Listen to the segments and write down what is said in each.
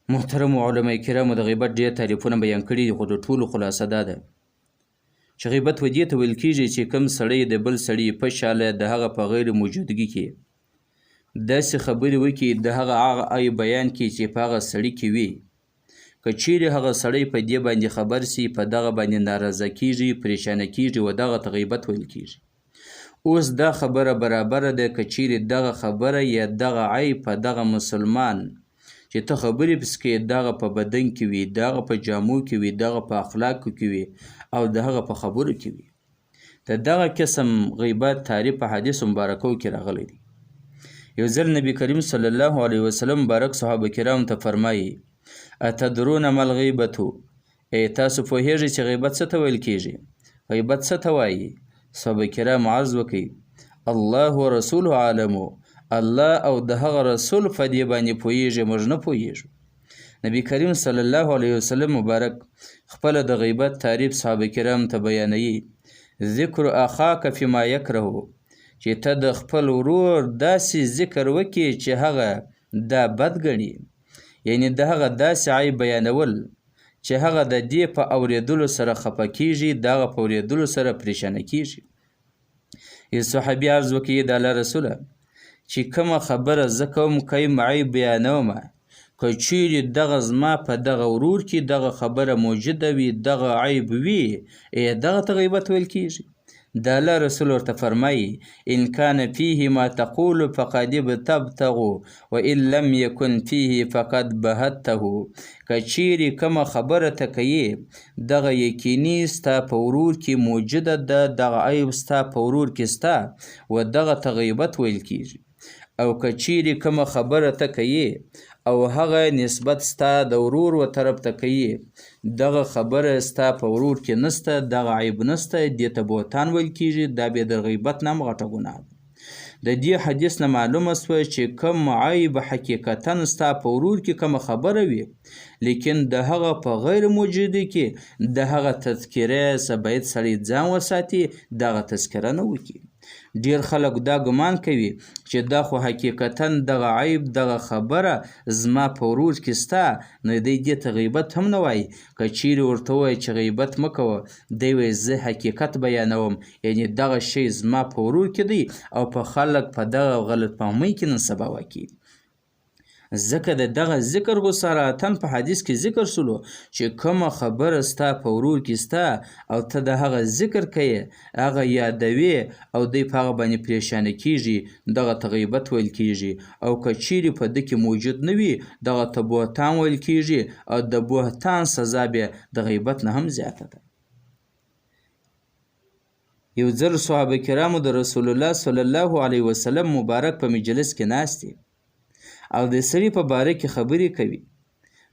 محترم علماء کرامو د غیبت ډېر تعریفونه بیان کړي دي، خو د ټولو خلاصه دا ده چې غیبت و دې ته ویل کېږي چې کوم سړی د بل سړي په شاله د هغه په غیر موجودګي کې داسې خبرې وکړي، د هغه عیب بیان کړي چې په هغه سړي کې وي. که چیرې هغه سړی په دې باندې خبر سي، په دغه باندې ناراضه کېږي، پریشانه کېږي، و دغه ته غیبت ویل کېږي. اوس دا خبره برابره ده که چیرې دغه خبره یا دغه عیب په دغه مسلمان چې ته خبرې پس کې دغه په بدن کې وي، دغه په جامو کې وي، دغه په اخلاقو کې وي او د هغه په خبرو کې وي. د دغه قسم غیبت تعریف په حدیث مبارکو کې راغلی دی. یو ځل نبی کریم صلی الله علیه وسلم مبارک صحابه کرام ته فرمایي: اتدرون ما الغیبة؟ ای تاسو پوهیږئ چې غیبت څه ته ویل کېږي؟ غیبت څه ته وایي؟ صحابه کرام عرض وکړي: الله ورسوله عالمو، الله او د هغه رسول په دې باندې پوهیږي، موږ نه پوهیږو. نبی کریم صلی الله علیه وسلم مبارک خپله د غیبت تعریف صحابه کرام ته بیانوي: ذکر اخاک فیما یکرهو، چې ته د خپل ورور داسې ذکر وکړي چې هغه دا بد ګڼي، یعنی د هغه داسې عیب بیانول چې هغه د دې په اورېدلو سره خفه کېږي، د هغه په اورېدلو سره پریشانه کېږي. یو صحابي عرض وکړي: د الله رسوله، چې کومه خبره زه کوم، کوم عیب بیانومه، که چیرې دغه زما په دغه ورور کې دغه خبره موجوده وي، دغه عیب وي، دغه ته غیبت ویل کېږي. د الله رسول ورته فرمایي: ان کان فیه ما تقول فقد ابتغوا وان لم یکن فیه فقد بهته. که چیرې کومه خبره ته کوي دغه یقیني ستا په ورور کې موجوده ده، دغه عیب ستا په ورور کې ستا، و دغه ته غیبت ویل کېږي. او که چیرې کومه خبره ته کوي او هغه نسبت ستا د ورور و طرف ته کوي، دغه خبره ستا په ورور کې نسته، دغه عیب نسته، دې ته بهتان ویل کېږي. دا بیا د غیبت نه هم غټه ګناه ده. د دې حدیث نه معلومه سوه چې کوم عیب حقیقتا ستا په ورور کې کومه خبره وي، لیکن د هغه په غیر موجودي کې د هغه تذکره باید سړی ځان وساتي، دغه تذکره نه وکړي. ډیر خلک دا ګمان کوي چې دا خو حقیقتا دغه عیب دغه خبره زما په ورور کې ستا، نو دی دې ته غیبت هم نه وایي. که چیرې ورته ووایي چې غیبت مه کوه، دی وایي زه حقیقت بیانوم، یعنی دغه شی زما په ورور کې دی او په خلک په دغه غلط فهمۍ کې نن سبا واقع دي. ځکه د دغه ذکر خو صراحتاً په حدیث کې ذکر سولو چې کومه خبره ستا په ورور کې ستا او ته د هغه ذکر کوې، هغه یادوي او دی په هغه باندې پریشانه کېږي، دغه ته غیبت ویل کېږي. او که چیرې په ده کې موجود نه وي، دغه ته بهتان ویل کېږي، او د بهتان سزا بیا د غیبت نه هم زیاته ده. یو ځل صحابه کرامو د رسول الله صلی الله علیه وسلم مبارک په مجلس کې ناست دي او د سړي په باره کې خبرې کوي.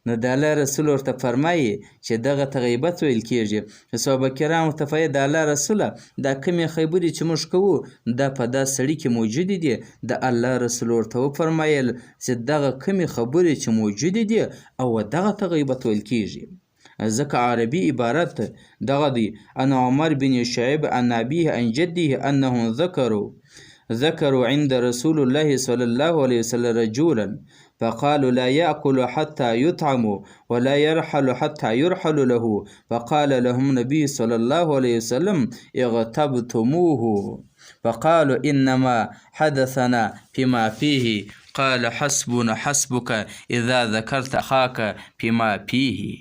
نو د الله رسول ورته فرمایي چې دغه ته غیبت ویل کېږي. صحابه کرام ورته فرمایي: د الله رسوله، دا کومې خبرې چې موږ کوو دا په دا سړي کې موجودې دي؟ د الله رسول ورته وفرمایل چې دغه کومې خبرې چې موجودې دي او دغه ته غیبت ویل کېږي. ځکه عربي عبارت دغه دی: ان عمر بن شعیب عن ابیه عن جده انهم ذكروا عند رسول الله صلى الله عليه وسلم رجولا فقالوا لا يأكل حتى يطعم ولا يرحل حتى يرحل له، فقال لهم النبي صلى الله عليه وسلم: اغتبتموه. فقالوا إنما حدثنا فيما فيه. قال: حسبنا حسبك إذا ذكرت أخاك فيما فيه.